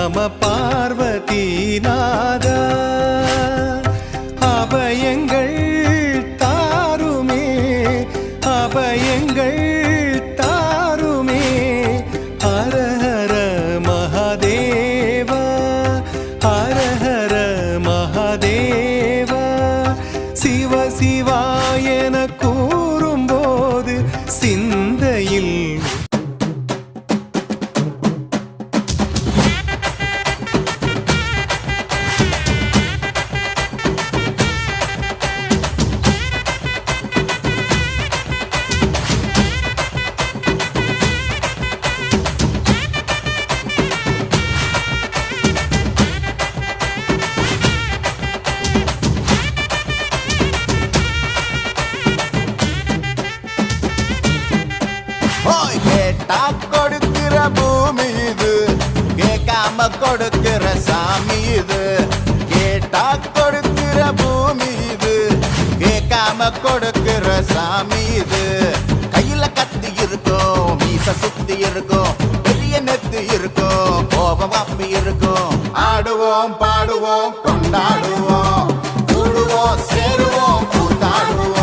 நம பார்வதி நாதா அபயங்கள் தாருமே அபயங்கள் தாருமே ஹர ஹர மகாதேவா ஹர ஹர மகாதேவா சிவ சிவா என கூறும்போது சிந்தையில் கேட்டா கொடுக்கிற பூமி இது கேட்காம கொடுக்கிற சாமி இது கேட்டா கொடுக்கிற பூமி இது கேட்காம கொடுக்கிற சாமி இது கையில கத்தி இருக்கும் மீச சுத்தி இருக்கும் பெரிய நெத்து இருக்கும் கோபம் அப்பி இருக்கும் ஆடுவோம் பாடுவோம் கொண்டாடுவோம் கூடுவோம் சேருவோம் கூத்தாடுவோம்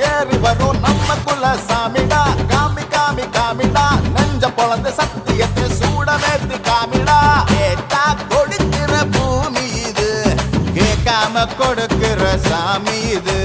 ஏறி வரும் நம்ம குல சாமிடா காமி காமி காமிடா நெஞ்ச பொழந்த சத்தியத்தை சூடமேத்தி காமிடா கேட்டா கொடுக்கிற பூமி இது கேட்காம கொடுக்கிற சாமி இது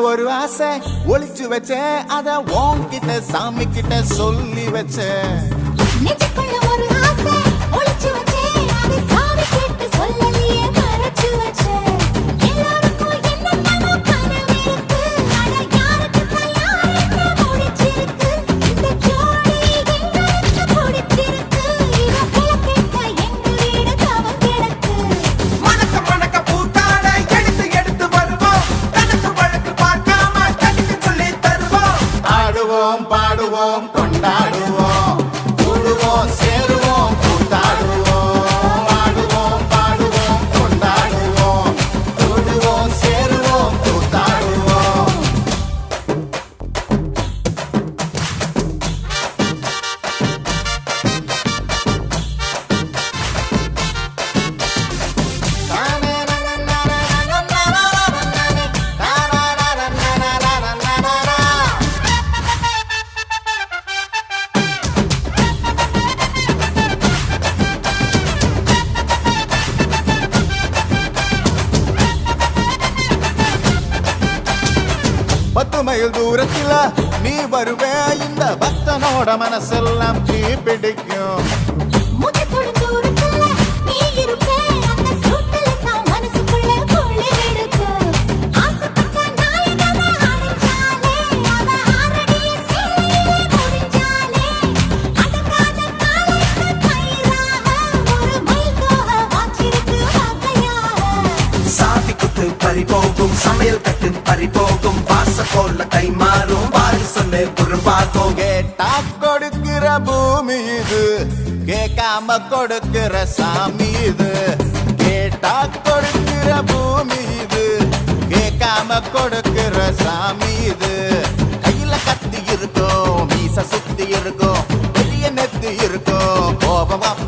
ஒரு ஆசை ஒளிச்சு வச்சேன் அத உன்கிட்ட சாமி கிட்ட சொல்லி வச்சேன் ஒரு ஆசை ஒளிச்சு வச்சேன் அத சாமி கிட்ட சொல்லலையே மறைச்சு வச்சேன் எல்லாருக்கும் என்னென்னமோ கனவு இருக்கு அட யாருக்கு தயாரித்து முடிச்சிருக்கு இந்த ஜோடி எங்களுக்கு பிடிச்சிருக்கு இவ கேட்க எங்க வீடு தவம் கிடக்கு மணக்க மணக்க பூத்தாட எடுத்து எடுத்து வருவோம் கணக்கு வழக்கு பார்க்காம கணிக்கு சொல்லி தருவோம் ஆடுவோம் பாடுவோம் கொண்டாடுவோம் கூடுவோம் சேருவோம் கூத்தாடுவோம் ஆடுவோம் பாடுவோம் கொண்டாடுவோம் கூடுவோம் சேருவோம் கூத்தாடுவோம் பத்து மைல் தூரத்துல நீ வருவே இந்த பக்தனோட மனசெல்லாம் தீ பிடிக்கும் முகத்தோடு தூரத்துல நீ இருப்பே அந்த சூட்டில தான் மனசுக்குள்ள குளிர் எடுக்கு ஆசைப்பட்ட நாயகனை அடைஞ்சாலே அவ ஆரடிய சேலையிலே முடிஞ்சாலே அடங்காத காலைக்கு கயிறாக ஒரு மைல் தோக வாச்சிருக்கு வகையாக சாதி குத்து பறிபோகும் சமையல் கட்டு பறிபோகும் வாச போல கை மாறும் வாரி சொன்ன குறும்பாகும் கேட்டா கொடுக்கிற பூமி இது கேட்காம கொடுக்கிற சாமி இது கேட்டா கொடுக்கிற பூமி இது கேட்காம கொடுக்கிற சாமி இது கையில கத்தி இருக்கும் மீச சுத்தி இருக்கும் பெரிய நெத்தி இருக்கும் கோபம்